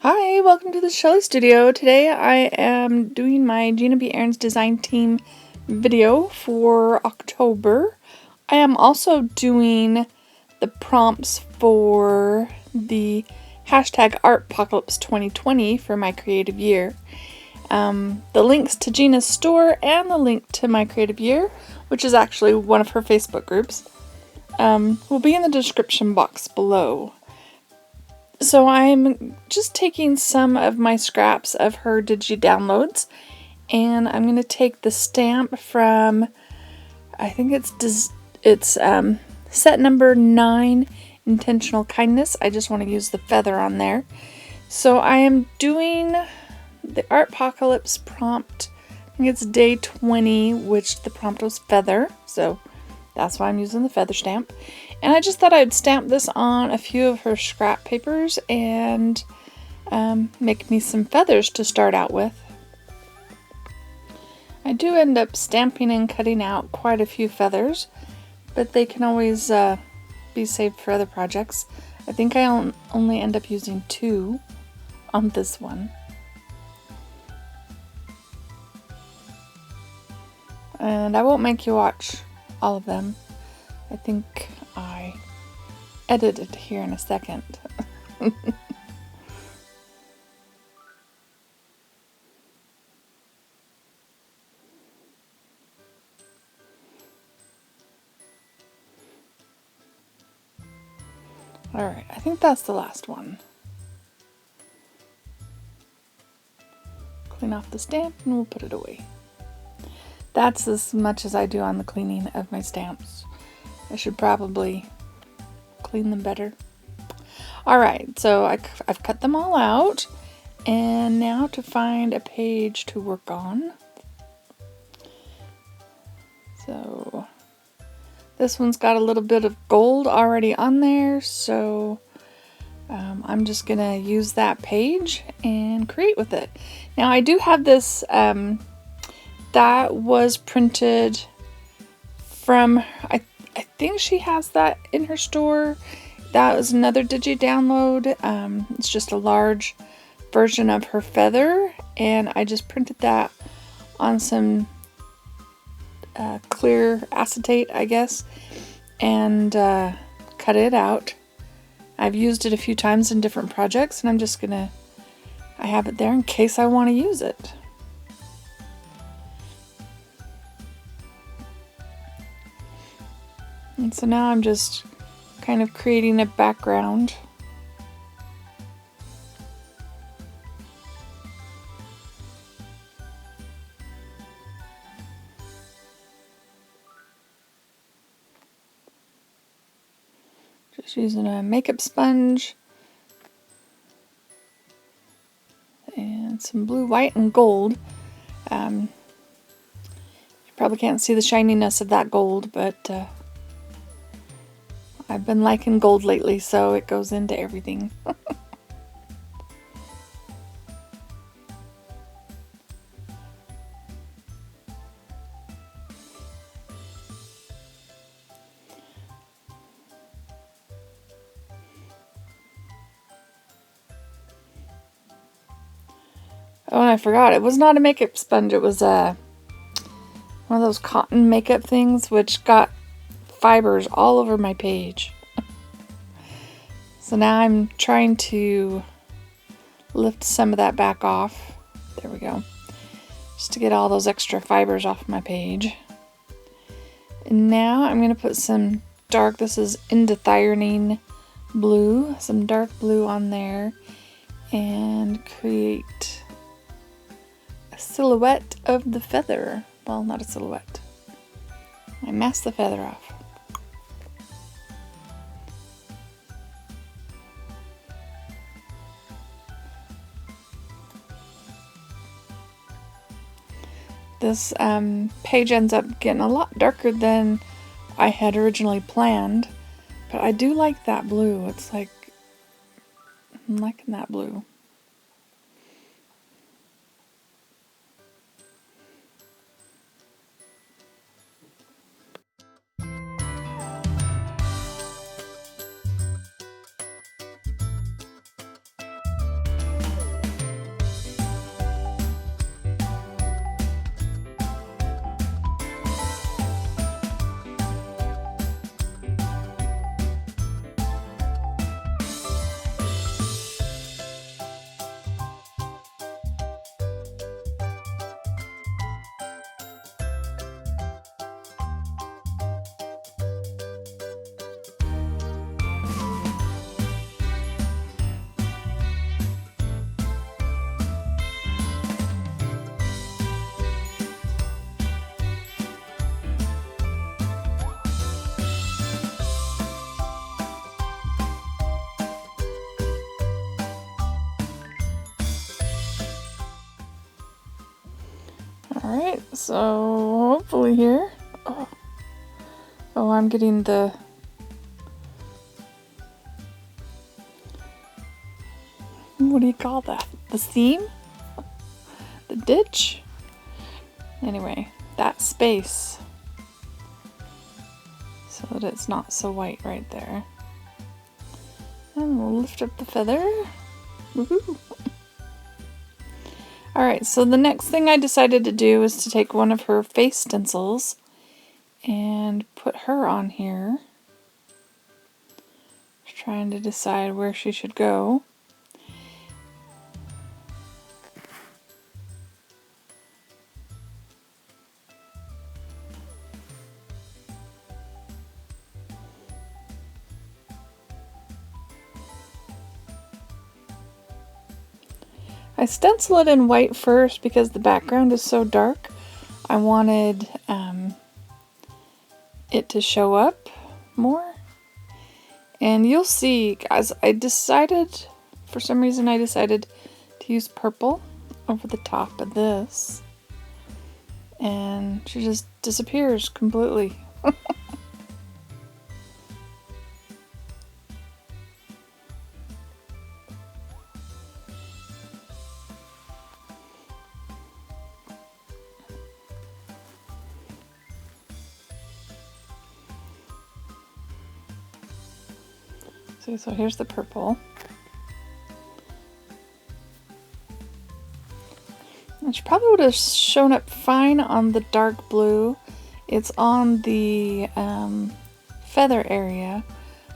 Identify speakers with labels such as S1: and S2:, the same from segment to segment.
S1: Hi, welcome to the Shelly Studio. Today I am doing my Gina B. Aarons Design Team video for October. I am also doing the prompts for the hashtag Artpocalypse 2020 for my creative year. The links to Gina's store and the link to my creative year, which is actually one of her Facebook groups, will be in the description box below. So I'm just taking some of my scraps of her Digi-Downloads, and I'm going to take the stamp from, I think it's set number 9, Intentional Kindness. I just want to use the feather on there. So I am doing the Artpocalypse prompt. I think it's day 20, which the prompt was feather, so that's why I'm using the feather stamp. And I just thought I'd stamp this on a few of her scrap papers and make me some feathers to start out with. I do end up stamping and cutting out quite a few feathers, but they can always be saved for other projects. I think I only end up using 2 on this one. And I won't make you watch all of them. I think I edited here in a second. Alright, I think that's the last one. Clean off the stamp and we'll put it away. That's as much as I do on the cleaning of my stamps. I should probably clean them better. Alright, so I've cut them all out, and now to find a page to work on. So this one's got a little bit of gold already on there, so I'm just gonna use that page and create with it. Now I do have this that was printed from, I think she has that in her store. That was another Digi-Download. It's just a large version of her feather, and I just printed that on some clear acetate, I guess, and cut it out. I've used it a few times in different projects, and I'm just gonna, I have it there in case I want to use it. And so now I'm just kind of creating a background. Just using a makeup sponge and some blue, white, and gold. You probably can't see the shininess of that gold, but I've been liking gold lately, so it goes into everything. Oh, and I forgot, it was not a makeup sponge, it was one of those cotton makeup things, which got fibers all over my page. So now I'm trying to lift some of that back off. There we go. Just to get all those extra fibers off my page. And now I'm going to put some dark, this is Indethionine blue, some dark blue on there, and create a silhouette of the feather. Well, not a silhouette. I masked the feather off. This page ends up getting a lot darker than I had originally planned, but I do like that blue. It's like, I'm liking that blue. Alright, so hopefully here. Oh, I'm getting the... What do you call that? The seam? The ditch? Anyway, that space. So that it's not so white right there. And we'll lift up the feather. Woohoo! Alright, so the next thing I decided to do is to take one of her face stencils and put her on here. Just trying to decide where she should go. I stencil it in white first because the background is so dark. I wanted it to show up more. And you'll see, guys, for some reason I decided to use purple over the top of this. And she just disappears completely. See, so here's the purple. And she probably would have shown up fine on the dark blue. It's on the feather area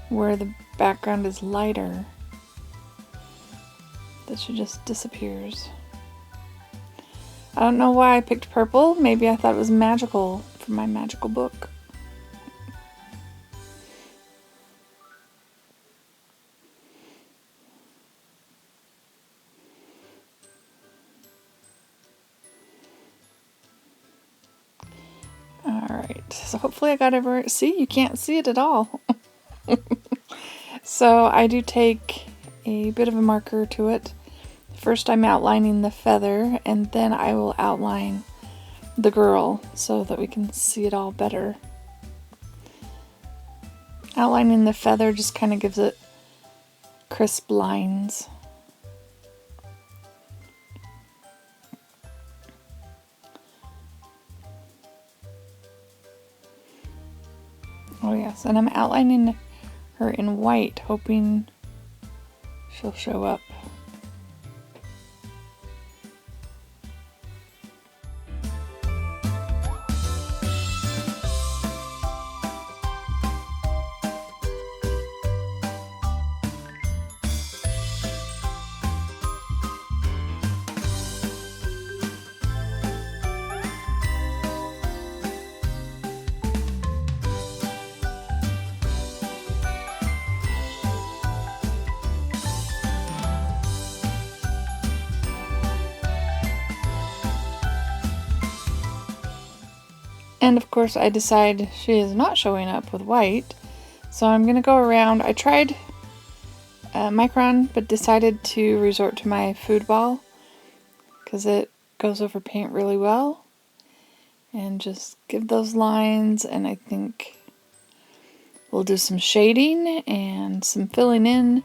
S1: where the background is lighter that she just disappears. I don't know why I picked purple. Maybe I thought it was magical for my magical book. Alright, so hopefully I got everywhere. See, you can't see it at all. So I do take a bit of a marker to it. First I'm outlining the feather, and then I will outline the girl so that we can see it all better. Outlining the feather just kind of gives it crisp lines. Oh yes, and I'm outlining her in white, hoping she'll show up. And of course I decide she is not showing up with white, so I'm going to go around. I tried Micron, but decided to resort to my food ball because it goes over paint really well. And just give those lines, and I think we'll do some shading and some filling in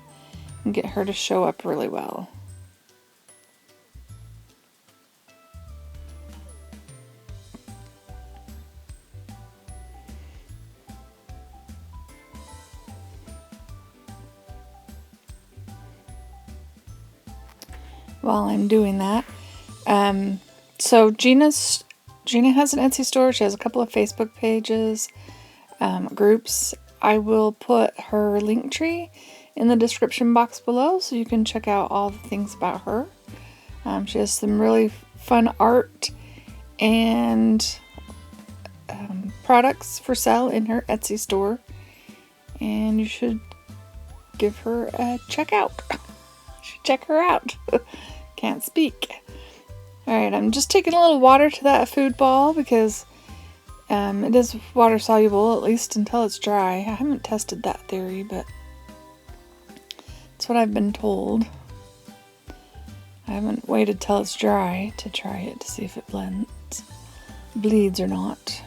S1: and get her to show up really well. While I'm doing that, so Gina has an Etsy store. She has a couple of Facebook pages, groups. I will put her link tree in the description box below so you can check out all the things about her. She has some really fun art and products for sale in her Etsy store, and you should give her a check out. Check her out. Can't speak. Alright, I'm just taking a little water to that food ball because it is water soluble, at least until it's dry. I haven't tested that theory, but that's what I've been told. I haven't waited till it's dry to try it to see if it blends. bleeds or not.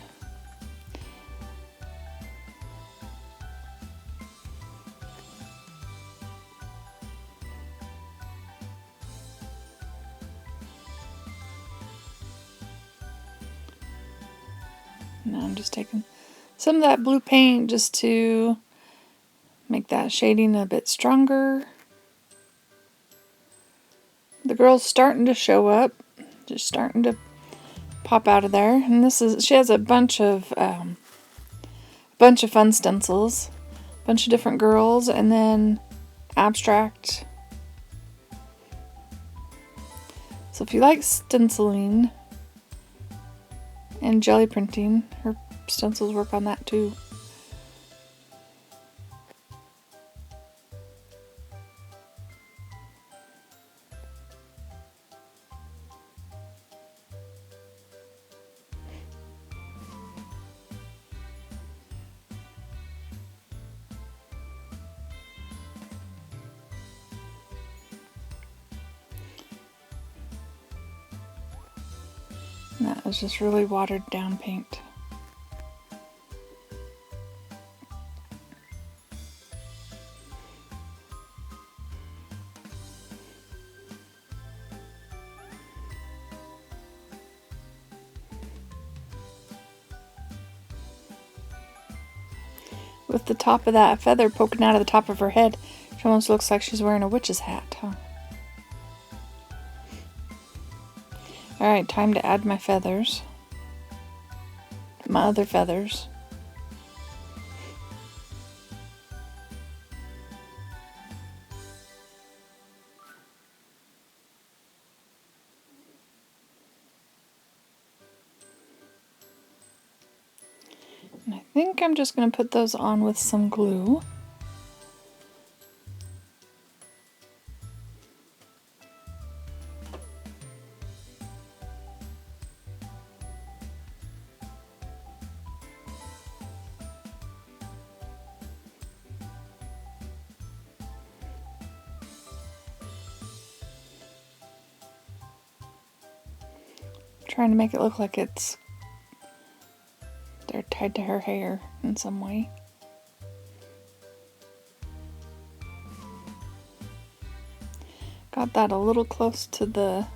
S1: Now I'm just taking some of that blue paint just to make that shading a bit stronger. The girl's starting to show up, just starting to pop out of there. And she has a bunch of fun stencils, a bunch of different girls, and then abstract. So if you like stenciling and jelly printing, her stencils work on that too. And that was just really watered down paint. With the top of that feather poking out of the top of her head, she almost looks like she's wearing a witch's hat, huh? Alright, time to add my feathers. My other feathers. And I think I'm just going to put those on with some glue. Trying to make it look like they're tied to her hair in some way. Got that a little close to the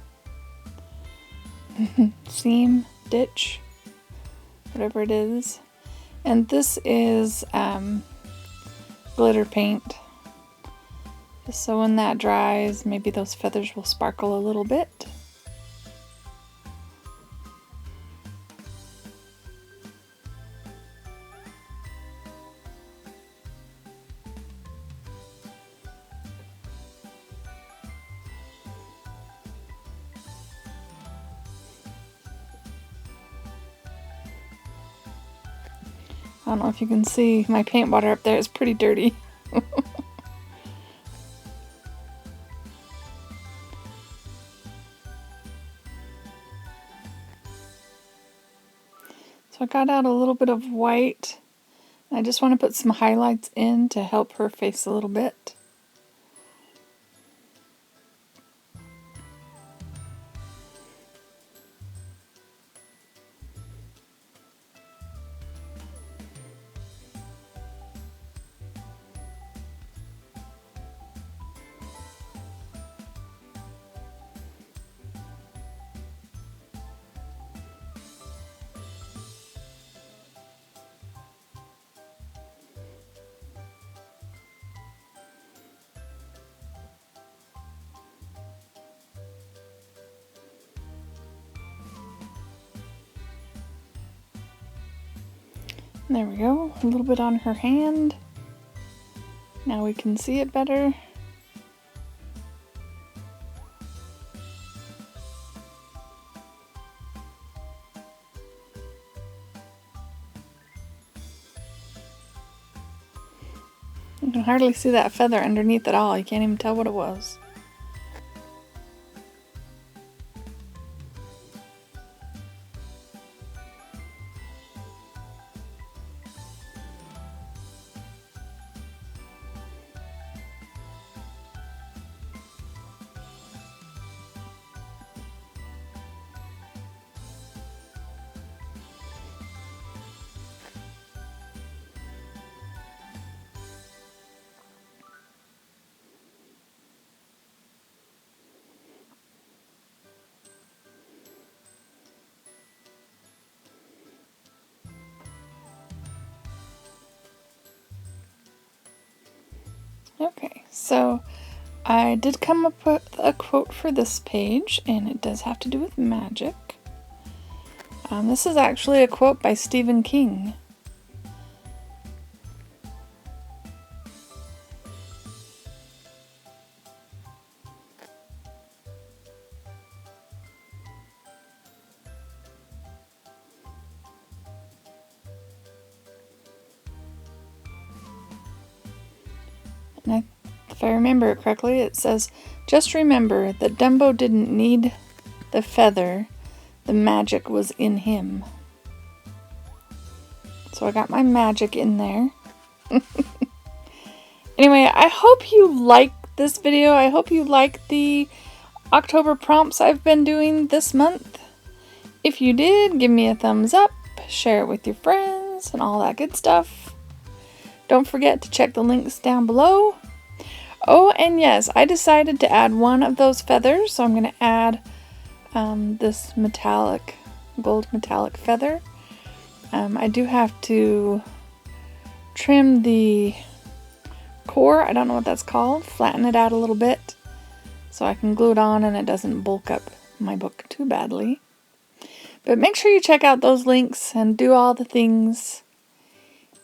S1: seam, ditch, whatever it is. And this is glitter paint. Just so when that dries, maybe those feathers will sparkle a little bit. I don't know if you can see my paint water up there, it's pretty dirty. So I got out a little bit of white. I just want to put some highlights in to help her face a little bit. There we go, a little bit on her hand. Now we can see it better. You can hardly see that feather underneath at all. You can't even tell what it was. Okay, so I did come up with a quote for this page, and it does have to do with magic. This is actually a quote by Stephen King. And if I remember it correctly, it says, "Just remember that Dumbo didn't need the feather, the magic was in him." So I got my magic in there. Anyway, I hope you like this video. I hope you like the October prompts I've been doing this month. If you did, give me a thumbs up, share it with your friends, and all that good stuff. Don't forget to check the links down below. Oh, and yes, I decided to add one of those feathers, so I'm going to add this gold metallic feather. I do have to trim the core, I don't know what that's called, flatten it out a little bit so I can glue it on and it doesn't bulk up my book too badly. But make sure you check out those links and do all the things.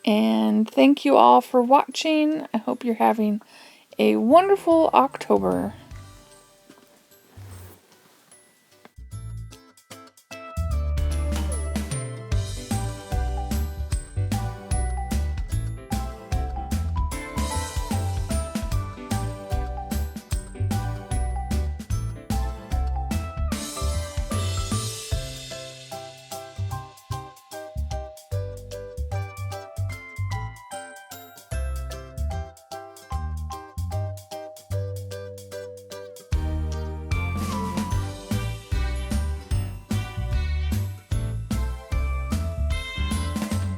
S1: And thank you all for watching. I hope you're having a wonderful October.